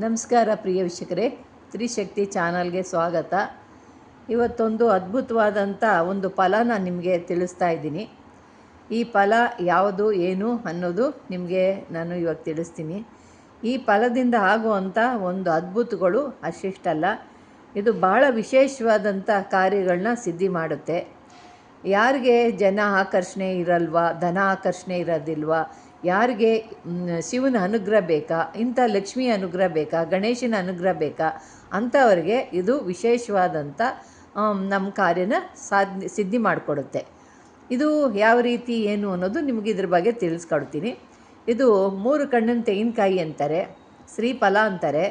ನಮಸ್ಕಾರ ಪ್ರಿಯ ವೀಕ್ಷಕರೇ, ತ್ರಿಶಕ್ತಿ ಚಾನಲ್ಗೆ ಸ್ವಾಗತ. ಇವತ್ತೊಂದು ಅದ್ಭುತವಾದಂಥ ಒಂದು ಫಲ ನಾನು ನಿಮಗೆ ತಿಳಿಸ್ತಾ ಇದ್ದೀನಿ. ಈ ಫಲ ಯಾವುದು ಏನು ಅನ್ನೋದು ನಿಮಗೆ ನಾನು ಇವಾಗ ತಿಳಿಸ್ತೀನಿ. ಈ ಫಲದಿಂದ ಆಗುವಂಥ ಒಂದು ಅದ್ಭುತಗಳು ಅಷ್ಟಿಷ್ಟಲ್ಲ, ಇದು ಭಾಳ ವಿಶೇಷವಾದಂಥ ಕಾರ್ಯಗಳನ್ನ ಸಿದ್ಧಿ ಮಾಡುತ್ತೆ. ಯಾರಿಗೆ ಜನ ಆಕರ್ಷಣೆ ಇರಲ್ವಾ, ಧನ ಆಕರ್ಷಣೆ ಇರೋದಿಲ್ವಾ, ಯಾರಿಗೆ ಶಿವನ ಅನುಗ್ರಹ ಬೇಕಾ, ಇಂಥ ಲಕ್ಷ್ಮಿಯ ಅನುಗ್ರಹ ಬೇಕಾ, ಗಣೇಶನ ಅನುಗ್ರಹ ಬೇಕಾ ಅಂಥವ್ರಿಗೆ ಇದು ವಿಶೇಷವಾದಂಥ ನಮ್ಮ ಕಾರ್ಯನ ಸಿದ್ಧಿ ಮಾಡಿಕೊಡುತ್ತೆ. ಇದು ಯಾವ ರೀತಿ ಏನು ಅನ್ನೋದು ನಿಮಗೆ ಇದ್ರ ಬಗ್ಗೆ ತಿಳಿಸ್ಕೊಡ್ತೀನಿ. ಇದು 3 ಕಣ್ಣಿನ ತೆಂಗಿನಕಾಯಿ ಅಂತಾರೆ, ಶ್ರೀಫಲ ಅಂತಾರೆ.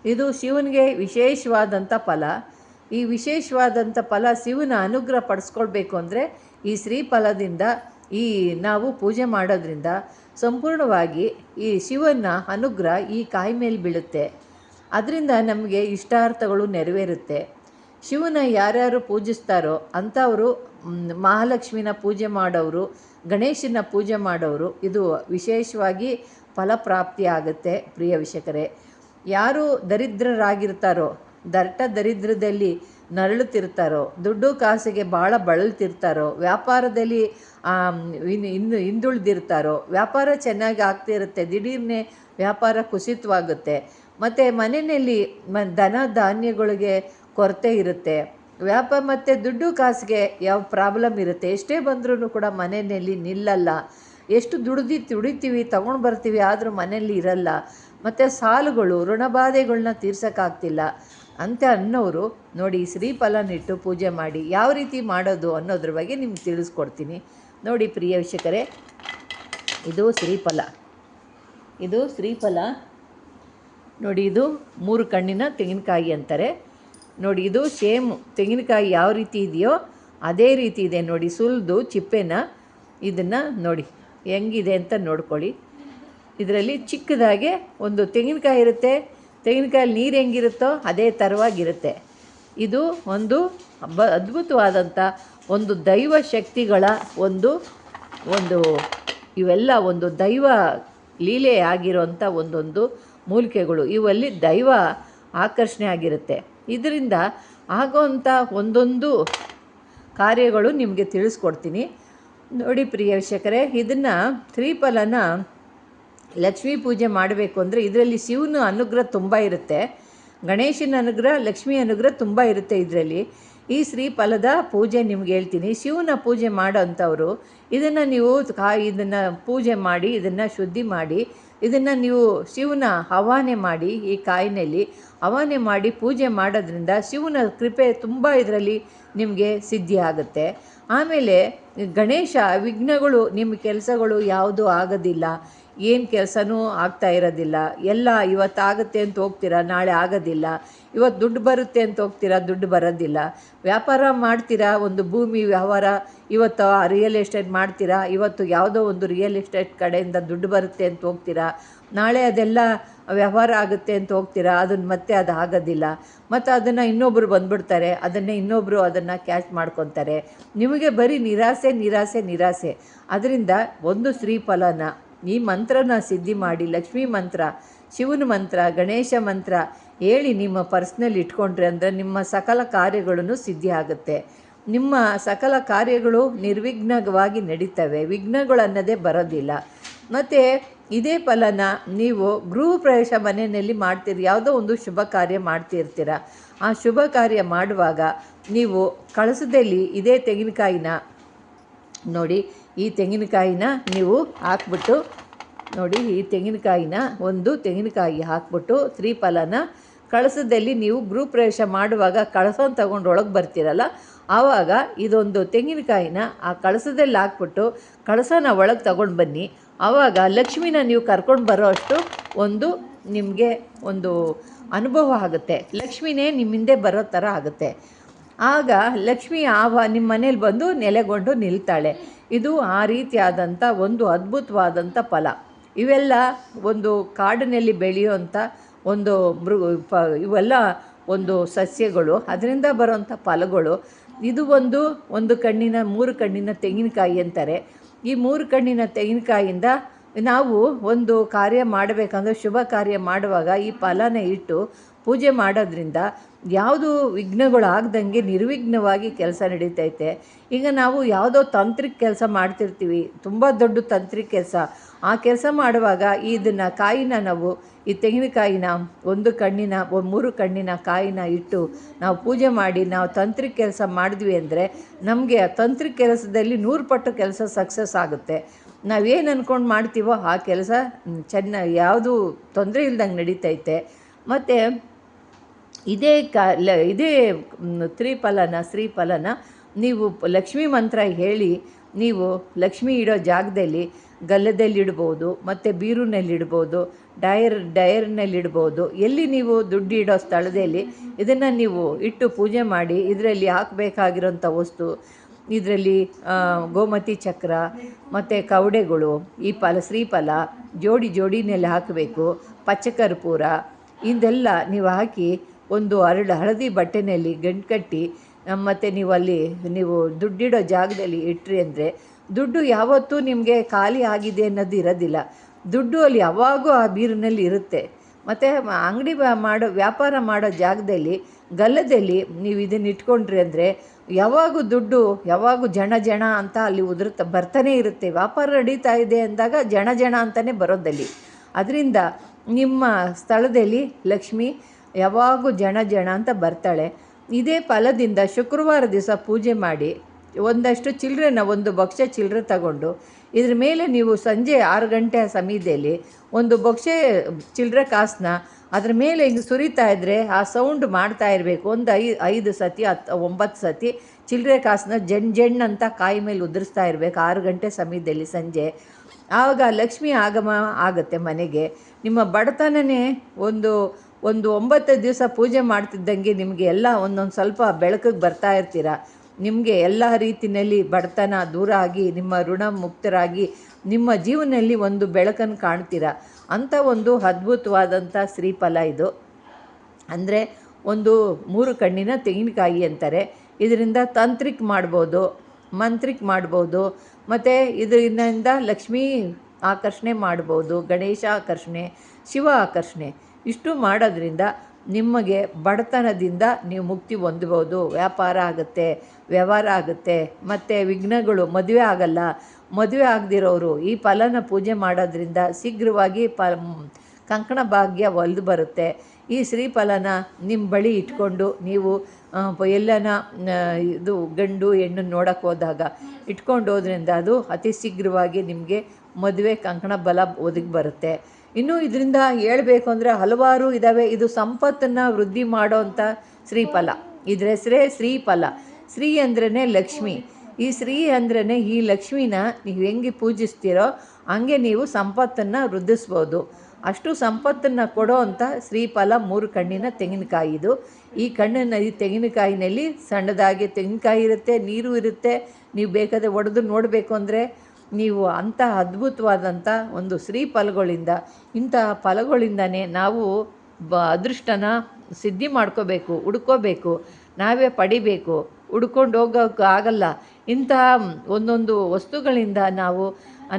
ಇದು ಶಿವನಿಗೆ ವಿಶೇಷವಾದಂಥ ಫಲ. ಈ ವಿಶೇಷವಾದಂಥ ಫಲ ಶಿವನ ಅನುಗ್ರಹ ಪಡಿಸ್ಕೊಳ್ಬೇಕು ಅಂದರೆ ಈ ಶ್ರೀಫಲದಿಂದ ನಾವು ಪೂಜೆ ಮಾಡೋದ್ರಿಂದ ಸಂಪೂರ್ಣವಾಗಿ ಈ ಶಿವನ ಅನುಗ್ರಹ ಈ ಕಾಯಿ ಮೇಲೆ ಬೀಳುತ್ತೆ. ಅದರಿಂದ ನಮಗೆ ಇಷ್ಟಾರ್ಥಗಳು ನೆರವೇರುತ್ತೆ. ಶಿವನ ಯಾರ್ಯಾರು ಪೂಜಿಸ್ತಾರೋ ಅಂಥವರು, ಮಹಾಲಕ್ಷ್ಮಿನ ಪೂಜೆ ಮಾಡೋರು, ಗಣೇಶನ ಪೂಜೆ ಮಾಡೋರು, ಇದು ವಿಶೇಷವಾಗಿ ಫಲಪ್ರಾಪ್ತಿ ಆಗುತ್ತೆ. ಪ್ರಿಯ ವೀಕ್ಷಕರೇ, ಯಾರು ದರಿದ್ರರಾಗಿರ್ತಾರೋ, ದರಿದ್ರದಲ್ಲಿ ನರಳುತ್ತಿರ್ತಾರೋ, ದುಡ್ಡು ಕಾಸಿಗೆ ಭಾಳ ಬಳಲ್ತಿರ್ತಾರೋ, ವ್ಯಾಪಾರದಲ್ಲಿ ಹಿಂದುಳಿದಿರ್ತಾರೋ, ವ್ಯಾಪಾರ ಚೆನ್ನಾಗಿ ಆಗ್ತಿರುತ್ತೆ, ದಿಢೀರ್ನೆ ವ್ಯಾಪಾರ ಕುಸಿತವಾಗುತ್ತೆ, ಮತ್ತು ಮನೆಯಲ್ಲಿ ಧನ ಧಾನ್ಯಗಳಿಗೆ ಕೊರತೆ ಇರುತ್ತೆ, ಮತ್ತು ದುಡ್ಡು ಕಾಸಿಗೆ ಯಾವ ಪ್ರಾಬ್ಲಮ್ ಇರುತ್ತೆ, ಎಷ್ಟೇ ಬಂದ್ರೂ ಕೂಡ ಮನೆಯಲ್ಲಿ ನಿಲ್ಲಲ್ಲ, ಎಷ್ಟು ದುಡಿತೀವಿ ತೊಗೊಂಡು ಬರ್ತೀವಿ ಆದರೂ ಮನೆಯಲ್ಲಿ ಇರಲ್ಲ, ಮತ್ತು ಸಾಲುಗಳು ಋಣಬಾಧೆಗಳನ್ನ ತೀರ್ಸೋಕ್ಕಾಗ್ತಿಲ್ಲ ಅಂತ ಅನ್ನೋರು ನೋಡಿ, ಶ್ರೀಫಲನಿಟ್ಟು ಪೂಜೆ ಮಾಡಿ ಯಾವ ರೀತಿ ಮಾಡೋದು ಅನ್ನೋದ್ರ ಬಗ್ಗೆ ನಿಮ್ಗೆ ತಿಳಿಸ್ಕೊಡ್ತೀನಿ. ನೋಡಿ ಪ್ರಿಯ ವೀಕ್ಷಕರೇ, ಇದು ಶ್ರೀಫಲ. ನೋಡಿ, ಇದು 3 ಕಣ್ಣಿನ ತೆಂಗಿನಕಾಯಿ ಅಂತಾರೆ. ನೋಡಿ, ಇದು ಸೇಮ್ ತೆಂಗಿನಕಾಯಿ ಯಾವ ರೀತಿ ಇದೆಯೋ ಅದೇ ರೀತಿ ಇದೆ. ನೋಡಿ, ಸುಲಿದು ಚಿಪ್ಪೆನ ಇದನ್ನು ನೋಡಿ ಹೆಂಗಿದೆ ಅಂತ ನೋಡ್ಕೊಳ್ಳಿ. ಇದರಲ್ಲಿ ಚಿಕ್ಕದಾಗೆ ಒಂದು ತೆಂಗಿನಕಾಯಿ ಇರುತ್ತೆ. ತೆಂಗಿನಕಾಯಲ್ಲಿ ನೀರು ಹೆಂಗಿರುತ್ತೋ ಅದೇ ಥರವಾಗಿರುತ್ತೆ. ಇದು ಒಂದು ಅದ್ಭುತವಾದಂಥ ಒಂದು ದೈವ ಶಕ್ತಿಗಳ ಇವೆಲ್ಲ ಒಂದು ದೈವ ಲೀಲೆ ಆಗಿರೋಂಥ ಒಂದೊಂದು ಮೂಲಿಕೆಗಳು. ಇವಲ್ಲಿ ದೈವ ಆಕರ್ಷಣೆ ಆಗಿರುತ್ತೆ. ಇದರಿಂದ ಆಗೋವಂಥ ಒಂದೊಂದು ಕಾರ್ಯಗಳು ನಿಮಗೆ ತಿಳಿಸ್ಕೊಡ್ತೀನಿ. ನೋಡಿ ಪ್ರಿಯ ವೀಕ್ಷಕರೇ, ಇದನ್ನು ಶ್ರೀಫಲನ ಲಕ್ಷ್ಮೀ ಪೂಜೆ ಮಾಡಬೇಕು ಅಂದರೆ ಇದರಲ್ಲಿ ಶಿವನ ಅನುಗ್ರಹ ತುಂಬ ಇರುತ್ತೆ, ಗಣೇಶನ ಅನುಗ್ರಹ, ಲಕ್ಷ್ಮೀ ಅನುಗ್ರಹ ತುಂಬ ಇರುತ್ತೆ ಇದರಲ್ಲಿ. ಈ ಶ್ರೀಫಲದ ಪೂಜೆ ನಿಮ್ಗೆ ಹೇಳ್ತೀನಿ. ಶಿವನ ಪೂಜೆ ಮಾಡೋಂಥವ್ರು ಇದನ್ನು ನೀವು ಇದನ್ನು ಪೂಜೆ ಮಾಡಿ, ಇದನ್ನು ಶುದ್ಧಿ ಮಾಡಿ, ಇದನ್ನು ನೀವು ಶಿವನ ಆವಾಹನೆ ಮಾಡಿ, ಈ ಕಾಯಿನಲ್ಲಿ ಆವಾಹನೆ ಮಾಡಿ ಪೂಜೆ ಮಾಡೋದ್ರಿಂದ ಶಿವನ ಕೃಪೆ ತುಂಬ ಇದರಲ್ಲಿ ನಿಮಗೆ ಸಿದ್ಧಿ ಆಗುತ್ತೆ. ಆಮೇಲೆ ಗಣೇಶ ವಿಘ್ನಗಳು, ನಿಮ್ಮ ಕೆಲಸಗಳು ಯಾವುದೂ ಆಗೋದಿಲ್ಲ, ಏನು ಕೆಲಸನೂ ಆಗ್ತಾ ಇರೋದಿಲ್ಲ, ಎಲ್ಲ ಇವತ್ತಾಗುತ್ತೆ ಅಂತ ಹೋಗ್ತೀರಾ, ನಾಳೆ ಆಗೋದಿಲ್ಲ, ಇವತ್ತು ದುಡ್ಡು ಬರುತ್ತೆ ಅಂತ ಹೋಗ್ತೀರಾ, ದುಡ್ಡು ಬರೋದಿಲ್ಲ, ವ್ಯಾಪಾರ ಮಾಡ್ತೀರಾ, ಒಂದು ಭೂಮಿ ವ್ಯವಹಾರ, ಇವತ್ತು ರಿಯಲ್ ಎಸ್ಟೇಟ್ ಮಾಡ್ತೀರಾ, ಇವತ್ತು ಯಾವುದೋ ಒಂದು ರಿಯಲ್ ಎಸ್ಟೇಟ್ ಕಡೆಯಿಂದ ದುಡ್ಡು ಬರುತ್ತೆ ಅಂತ ಹೋಗ್ತೀರಾ, ನಾಳೆ ಅದೆಲ್ಲ ವ್ಯವಹಾರ ಆಗುತ್ತೆ ಅಂತ ಹೋಗ್ತೀರಾ, ಅದನ್ನು ಮತ್ತೆ ಅದು ಆಗೋದಿಲ್ಲ, ಮತ್ತು ಅದನ್ನು ಇನ್ನೊಬ್ಬರು ಬಂದುಬಿಡ್ತಾರೆ, ಇನ್ನೊಬ್ಬರು ಅದನ್ನು ಕ್ಯಾಚ್ ಮಾಡ್ಕೊತಾರೆ, ನಿಮಗೆ ಬರೀ ನಿರಾಸೆ. ಅದರಿಂದ ಒಂದು ಶ್ರೀಫಲನ, ಈ ಮಂತ್ರನ ಸಿದ್ಧಿ ಮಾಡಿ, ಲಕ್ಷ್ಮೀ ಮಂತ್ರ, ಶಿವನ ಮಂತ್ರ, ಗಣೇಶ ಮಂತ್ರ ಹೇಳಿ ನಿಮ್ಮ ಪರ್ಸ್ನಲ್ಲಿ ಇಟ್ಕೊಂಡ್ರೆ ಅಂದರೆ ನಿಮ್ಮ ಸಕಲ ಕಾರ್ಯಗಳನ್ನು ಸಿದ್ಧಿ ಆಗುತ್ತೆ. ನಿಮ್ಮ ಸಕಲ ಕಾರ್ಯಗಳು ನಿರ್ವಿಘ್ನವಾಗಿ ನಡೀತವೆ, ವಿಘ್ನಗಳು ಅನ್ನೋದೇ ಬರೋದಿಲ್ಲ. ಮತ್ತು ಇದೇ ಫಲನ ನೀವು ಗೃಹ ಪ್ರವೇಶ ಮನೆಯಲ್ಲಿ ಮಾಡ್ತೀರಿ, ಯಾವುದೋ ಒಂದು ಶುಭ ಕಾರ್ಯ ಮಾಡ್ತಿರ್ತೀರ. ಆ ಶುಭ ಕಾರ್ಯ ಮಾಡುವಾಗ ನೀವು ಕಳಸದಲ್ಲಿ ಇದೇ ತೆಂಗಿನಕಾಯಿನ ನೋಡಿ, ಈ ತೆಂಗಿನಕಾಯಿನ ನೀವು ಹಾಕ್ಬಿಟ್ಟು ನೋಡಿ, ಈ ತೆಂಗಿನಕಾಯಿನ ಒಂದು ತೆಂಗಿನಕಾಯಿ ಹಾಕ್ಬಿಟ್ಟು ಶ್ರೀಫಲನ ಕಳಸದಲ್ಲಿ ನೀವು ಗೃಹ ಪ್ರವೇಶ ಮಾಡುವಾಗ ಕಳಸನ ತಗೊಂಡು ಒಳಗೆ ಬರ್ತೀರಲ್ಲ, ಆವಾಗ ಇದೊಂದು ತೆಂಗಿನಕಾಯಿನ ಆ ಕಳಸದಲ್ಲಿ ಹಾಕ್ಬಿಟ್ಟು ಕಳಸನ ಒಳಗೆ ತಗೊಂಡು ಬನ್ನಿ. ಆವಾಗ ಲಕ್ಷ್ಮಿನ ನೀವು ಕರ್ಕೊಂಡು ಬರೋ ಅಷ್ಟು ನಿಮಗೆ ಒಂದು ಅನುಭವ ಆಗುತ್ತೆ. ಲಕ್ಷ್ಮಿನೇ ನಿಮ್ಮ ಹಿಂದೆ ಬರೋ ಥರ ಆಗುತ್ತೆ. ಆಗ ಲಕ್ಷ್ಮಿ ನಿಮ್ಮ ಮನೇಲಿ ಬಂದು ನೆಲೆಗೊಂಡು ನಿಲ್ತಾಳೆ. ಇದು ಆ ರೀತಿಯಾದಂಥ ಒಂದು ಅದ್ಭುತವಾದಂಥ ಫಲ. ಇವೆಲ್ಲ ಒಂದು ಕಾಡಿನಲ್ಲಿ ಬೆಳೆಯುವಂಥ ಒಂದು ಇವೆಲ್ಲ ಒಂದು ಸಸ್ಯಗಳು, ಅದರಿಂದ ಬರೋವಂಥ ಫಲಗಳು. ಇದು ಒಂದು ಕಣ್ಣಿನ 3 ಕಣ್ಣಿನ ತೆಂಗಿನಕಾಯಿ ಅಂತಾರೆ. ಈ 3 ಕಣ್ಣಿನ ತೆಂಗಿನಕಾಯಿಯಿಂದ ನಾವು ಒಂದು ಕಾರ್ಯ ಮಾಡಬೇಕಂದ್ರೆ ಶುಭ ಕಾರ್ಯ ಮಾಡುವಾಗ ಈ ಫಲನ ಇಟ್ಟು ಪೂಜೆ ಮಾಡೋದ್ರಿಂದ ಯಾವುದು ವಿಘ್ನಗಳು ಆಗ್ದಂಗೆ ನಿರ್ವಿಘ್ನವಾಗಿ ಕೆಲಸ ನಡೀತೈತೆ. ಈಗ ನಾವು ಯಾವುದೋ ತಾಂತ್ರಿಕ ಕೆಲಸ ಮಾಡ್ತಿರ್ತೀವಿ, ತುಂಬ ದೊಡ್ಡ ತಾಂತ್ರಿಕ ಕೆಲಸ. ಆ ಕೆಲಸ ಮಾಡುವಾಗ ಇದನ್ನು ಕಾಯಿನ ನಾವು ಈ ತೆಂಗಿನಕಾಯಿನ ಒಂದು ಕಣ್ಣಿನ 3 ಕಣ್ಣಿನ ಕಾಯಿನ ಇಟ್ಟು ನಾವು ಪೂಜೆ ಮಾಡಿ ನಾವು ತಾಂತ್ರಿಕ ಕೆಲಸ ಮಾಡಿದ್ವಿ ಅಂದರೆ ನಮಗೆ ತಾಂತ್ರಿಕ ಕೆಲಸದಲ್ಲಿ 100 ಪಟ್ಟು ಕೆಲಸ ಸಕ್ಸಸ್ ಆಗುತ್ತೆ. ನಾವೇನು ಅಂದ್ಕೊಂಡು ಮಾಡ್ತೀವೋ ಆ ಕೆಲಸ ಚೆನ್ನಾಗಿ ಯಾವುದು ತೊಂದರೆ ಇಲ್ದಂಗೆ ನಡೀತೈತೆ. ಮತ್ತು ಇದೇ ಶ್ರೀಫಲನ ನೀವು ಲಕ್ಷ್ಮೀ ಮಂತ್ರ ಹೇಳಿ ನೀವು ಲಕ್ಷ್ಮಿ ಇಡೋ ಜಾಗದಲ್ಲಿ ಗಲ್ಲದಲ್ಲಿಡ್ಬೋದು, ಮತ್ತು ಬೀರುನಲ್ಲಿಡ್ಬೋದು, ಡಯರ್ನಲ್ಲಿಡ್ಬೋದು. ಎಲ್ಲಿ ನೀವು ದುಡ್ಡು ಇಡೋ ಸ್ಥಳದಲ್ಲಿ ಇದನ್ನು ನೀವು ಇಟ್ಟು ಪೂಜೆ ಮಾಡಿ ಇದರಲ್ಲಿ ಹಾಕಬೇಕಾಗಿರೋಂಥ ವಸ್ತು, ಇದರಲ್ಲಿ ಗೋಮತಿ ಚಕ್ರ ಮತ್ತು ಕವಡೆಗಳು, ಈ ಶ್ರೀಫಲ ಜೋಡಿನೆಲ್ಲ ಹಾಕಬೇಕು. ಪಚ್ಚಕರ್ಪೂರ ಇದೆಲ್ಲ ನೀವು ಹಾಕಿ ಒಂದು ಹಳದಿ ಬಟ್ಟೆನಲ್ಲಿ ಗಂಟು ಕಟ್ಟಿ ಮತ್ತು ನೀವು ದುಡ್ಡಿಡೋ ಜಾಗದಲ್ಲಿ ಇಟ್ರಿ ಅಂದರೆ ದುಡ್ಡು ಯಾವತ್ತೂ ನಿಮಗೆ ಖಾಲಿ ಆಗಿದೆ ಅನ್ನೋದು ಇರೋದಿಲ್ಲ. ದುಡ್ಡು ಅಲ್ಲಿ ಯಾವಾಗೂ ಆ ಬೀರಿನಲ್ಲಿ ಇರುತ್ತೆ. ಮತ್ತು ಅಂಗಡಿ ವ್ಯಾಪಾರ ಮಾಡೋ ಜಾಗದಲ್ಲಿ ಗಲ್ಲದಲ್ಲಿ ನೀವು ಇದನ್ನು ಇಟ್ಕೊಂಡ್ರಿ ಅಂದರೆ ಯಾವಾಗೂ ದುಡ್ಡು ಯಾವಾಗೂ ಜಣ ಅಂತ ಅಲ್ಲಿ ಬರ್ತಾನೆ ಇರುತ್ತೆ. ವ್ಯಾಪಾರ ನಡೀತಾ ಇದೆ ಅಂದಾಗ ಜಣ ಅಂತಲೇ ಬರೋದಲ್ಲಿ. ಅದರಿಂದ ನಿಮ್ಮ ಸ್ಥಳದಲ್ಲಿ ಲಕ್ಷ್ಮಿ ಯಾವಾಗೂ ಜಣ ಅಂತ ಬರ್ತಾಳೆ. ಇದೇ ಫಲದಿಂದ ಶುಕ್ರವಾರ ದಿವಸ ಪೂಜೆ ಮಾಡಿ ಒಂದಷ್ಟು ಚಿಲ್ಲರೆನ ಒಂದು ಬಕ್ಸ ಚಿಲ್ಲರೆ ತಗೊಂಡು ಇದ್ರ ಮೇಲೆ ನೀವು ಸಂಜೆ 6 ಗಂಟೆ ಸಮಯದಲ್ಲಿ ಒಂದು ಬಕ್ಸ ಚಿಲ್ಲರೆ ಕಾಸನ್ನ ಅದ್ರ ಮೇಲೆ ಹಿಂಗೆ ಸುರಿತಾ ಇದ್ದರೆ ಆ ಸೌಂಡ್ ಮಾಡ್ತಾ ಇರಬೇಕು. ಒಂದು 5 ಸತಿ 9 ಸತಿ ಚಿಲ್ಲರೆ ಕಾಸನ್ನ ಜಣ್ ಅಂತ ಕಾಯಿ ಮೇಲೆ ಉದುರಿಸ್ತಾ ಇರಬೇಕು 6 ಗಂಟೆ ಸಮಯದಲ್ಲಿ ಸಂಜೆ. ಆವಾಗ ಲಕ್ಷ್ಮಿ ಆಗಮ ಆಗುತ್ತೆ ಮನೆಗೆ. ನಿಮ್ಮ ಬಡತನನೇ ಒಂದು 9 ದಿವಸ ಪೂಜೆ ಮಾಡ್ತಿದ್ದಂಗೆ ನಿಮಗೆ ಎಲ್ಲ ಒಂದೊಂದು ಸ್ವಲ್ಪ ಬೆಳಕಿಗೆ ಬರ್ತಾ ಇರ್ತೀರ. ನಿಮಗೆ ಎಲ್ಲ ರೀತಿಯಲ್ಲಿ ಬಡತನ ದೂರ ಆಗಿ ನಿಮ್ಮ ಋಣ ಮುಕ್ತರಾಗಿ ನಿಮ್ಮ ಜೀವನದಲ್ಲಿ ಒಂದು ಬೆಳಕನ್ನು ಕಾಣ್ತೀರ. ಅಂಥ ಒಂದು ಅದ್ಭುತವಾದಂಥ ಶ್ರೀಫಲ ಇದು. ಅಂದರೆ ಒಂದು 3 ಕಣ್ಣಿನ ತೆಂಗಿನಕಾಯಿ ಅಂತಾರೆ. ಇದರಿಂದ ತಾಂತ್ರಿಕ ಮಾಡ್ಬೋದು, ಮಂತ್ರಿಕ ಮಾಡ್ಬೋದು, ಮತ್ತು ಇದರಿಂದ ಲಕ್ಷ್ಮೀ ಆಕರ್ಷಣೆ ಮಾಡ್ಬೋದು, ಗಣೇಶ ಆಕರ್ಷಣೆ, ಶಿವ ಆಕರ್ಷಣೆ. ಇಷ್ಟು ಮಾಡೋದ್ರಿಂದ ನಿಮಗೆ ಬಡತನದಿಂದ ನೀವು ಮುಕ್ತಿ ಹೊಂದ್ಬೋದು. ವ್ಯಾಪಾರ ಆಗುತ್ತೆ, ವ್ಯವಹಾರ ಆಗುತ್ತೆ, ಮತ್ತು ವಿಘ್ನಗಳು ಮದುವೆ ಆಗಲ್ಲ. ಮದುವೆ ಆಗದಿರೋರು ಈ ಫಲನ ಪೂಜೆ ಮಾಡೋದ್ರಿಂದ ಶೀಘ್ರವಾಗಿ ಕಂಕಣ ಭಾಗ್ಯ ಒಲ್ದು ಬರುತ್ತೆ. ಈ ಶ್ರೀಫಲನ ನಿಮ್ಮ ಬಳಿ ಇಟ್ಕೊಂಡು ನೀವು ಎಲ್ಲನ ಇದು ಗಂಡು ಹೆಣ್ಣು ನೋಡೋಕ್ಕೆ ಹೋದಾಗ ಇಟ್ಕೊಂಡು ಹೋದ್ರಿಂದ ಅದು ಅತಿ ಶೀಘ್ರವಾಗಿ ನಿಮಗೆ ಮದುವೆ ಕಂಕಣ ಬಲ ಒದಗಿ ಬರುತ್ತೆ. ಇನ್ನು ಇದರಿಂದ ಹೇಳಬೇಕು ಅಂದರೆ ಹಲವಾರು ಇದ್ದಾವೆ. ಇದು ಸಂಪತ್ತನ್ನು ವೃದ್ಧಿ ಮಾಡೋವಂಥ ಶ್ರೀಫಲ. ಇದ್ರ ಹೆಸರೇ ಶ್ರೀಫಲ. ಶ್ರೀ ಅಂದ್ರೇ ಲಕ್ಷ್ಮಿ. ಈ ಶ್ರೀ ಅಂದ್ರೇ ಈ ಲಕ್ಷ್ಮಿನ ನೀವು ಹೆಂಗೆ ಪೂಜಿಸ್ತೀರೋ ಹಂಗೆ ನೀವು ಸಂಪತ್ತನ್ನು ವೃದ್ಧಿಸ್ಬೋದು. ಅಷ್ಟು ಸಂಪತ್ತನ್ನು ಕೊಡೋ ಅಂಥ ಶ್ರೀಫಲ 3 ಕಣ್ಣಿನ ತೆಂಗಿನಕಾಯಿ ಇದು. ಈ ತೆಂಗಿನಕಾಯಿನಲ್ಲಿ ಸಣ್ಣದಾಗಿ ತೆಂಗಿನಕಾಯಿ ಇರುತ್ತೆ, ನೀರು ಇರುತ್ತೆ. ನೀವು ಬೇಕಾದರೆ ಒಡೆದು ನೋಡಬೇಕು ಅಂದರೆ ನೀವು ಅಂಥ ಅದ್ಭುತವಾದಂಥ ಒಂದು ಶ್ರೀಫಲಗಳಿಂದ ಇಂಥ ಫಲಗಳಿಂದನೇ ನಾವು ಅದೃಷ್ಟನ ಸಿದ್ಧಿ ಮಾಡ್ಕೋಬೇಕು, ಹುಡ್ಕೋಬೇಕು, ನಾವೇ ಪಡಿಬೇಕು. ಹುಡ್ಕೊಂಡು ಹೋಗೋಕ್ಕೆ ಆಗಲ್ಲ. ಇಂತಹ ಒಂದೊಂದು ವಸ್ತುಗಳಿಂದ ನಾವು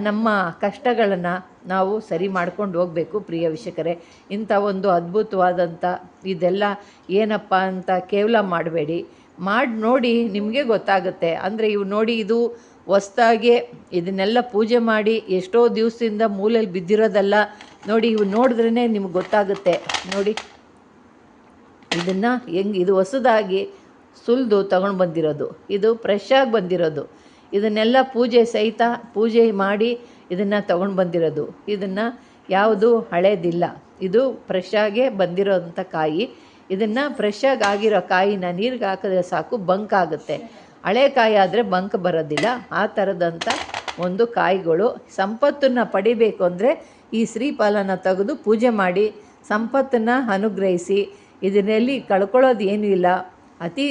ನಮ್ಮ ಕಷ್ಟಗಳನ್ನು ನಾವು ಸರಿ ಮಾಡ್ಕೊಂಡು ಹೋಗಬೇಕು. ಪ್ರಿಯ ವೀಕ್ಷಕರೇ, ಇಂಥ ಒಂದು ಅದ್ಭುತವಾದಂಥ ಇದೆಲ್ಲ ಏನಪ್ಪ ಅಂತ ಕೇವಲ ಮಾಡಬೇಡಿ, ಮಾಡಿ ನೋಡಿ ನಿಮಗೆ ಗೊತ್ತಾಗುತ್ತೆ. ಅಂದರೆ ಇವು ನೋಡಿ, ಇದು ಹೊಸ್ದಾಗೆ ಇದನ್ನೆಲ್ಲ ಪೂಜೆ ಮಾಡಿ ಎಷ್ಟೋ ದಿವಸದಿಂದ ಮೂಲೆಯಲ್ಲಿ ಬಿದ್ದಿರೋದಲ್ಲ. ನೋಡಿ, ಇವು ನೋಡಿದ್ರೇ ನಿಮ್ಗೆ ಗೊತ್ತಾಗುತ್ತೆ. ನೋಡಿ ಇದನ್ನು ಹೆಂಗೆ, ಇದು ಹೊಸದಾಗಿ ಸುಲಿದು ತಗೊಂಡು ಬಂದಿರೋದು, ಇದು ಫ್ರೆಶ್ ಆಗಿ ಬಂದಿರೋದು. ಇದನ್ನೆಲ್ಲ ಪೂಜೆ ಮಾಡಿ ಇದನ್ನು ತಗೊಂಡು ಬಂದಿರೋದು. ಇದನ್ನು ಯಾವುದು ಹಳೇದಿಲ್ಲ, ಇದು ಫ್ರೆಶ್ ಆಗೇ ಬಂದಿರೋಂಥ ಕಾಯಿ. ಇದನ್ನು ಫ್ರೆಶ್ ಆಗಿರೋ ಕಾಯಿನ ನೀರಿಗೆ ಹಾಕಿದ್ರೆ ಸಾಕು, ಬಂಕ್ ಆಗುತ್ತೆ. ಹಳೆ ಕಾಯಿ ಆದರೆ ಬಂಕ್ ಬರೋದಿಲ್ಲ. ಆ ಥರದಂಥ ಒಂದು ಕಾಯಿಗಳು. ಸಂಪತ್ತನ್ನು ಪಡಿಬೇಕು ಅಂದರೆ ಈ ಶ್ರೀಫಲನ ತೆಗೆದು ಪೂಜೆ ಮಾಡಿ ಸಂಪತ್ತನ್ನು ಅನುಗ್ರಹಿಸಿ. ಇದರಲ್ಲಿ ಕಳ್ಕೊಳ್ಳೋದು ಏನೂ ಇಲ್ಲ. ಅತಿ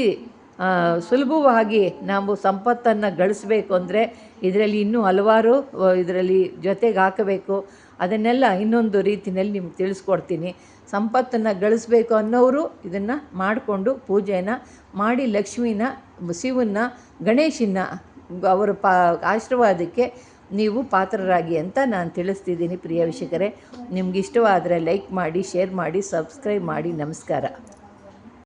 ಸುಲಭವಾಗಿ ನಾವು ಸಂಪತ್ತನ್ನು ಗಳಿಸ್ಬೇಕು ಅಂದರೆ ಇದರಲ್ಲಿ ಇನ್ನೂ ಹಲವಾರು ಇದರಲ್ಲಿ ಜೊತೆಗೆ ಹಾಕಬೇಕು. ಅದನ್ನೆಲ್ಲ ಇನ್ನೊಂದು ರೀತಿಯಲ್ಲಿ ನಿಮ್ಗೆ ತಿಳಿಸ್ಕೊಡ್ತೀನಿ. ಸಂಪತ್ತನ್ನು ಗಳಿಸ್ಬೇಕು ಅನ್ನೋರು ಇದನ್ನು ಮಾಡಿಕೊಂಡು ಪೂಜೆನ ಮಾಡಿ ಲಕ್ಷ್ಮೀನ, ಶಿವನ್ನ, ಗಣೇಶನ ಅವರ ಆಶೀರ್ವಾದಕ್ಕೆ ನೀವು ಪಾತ್ರರಾಗಿ ಅಂತ ನಾನು ತಿಳಿಸ್ತಿದ್ದೀನಿ ಪ್ರಿಯ ವೀಕ್ಷಕರೇ. ನಿಮ್ಗೆ ಇಷ್ಟವಾದರೆ ಲೈಕ್ ಮಾಡಿ, ಶೇರ್ ಮಾಡಿ, ಸಬ್ಸ್ಕ್ರೈಬ್ ಮಾಡಿ. ನಮಸ್ಕಾರ.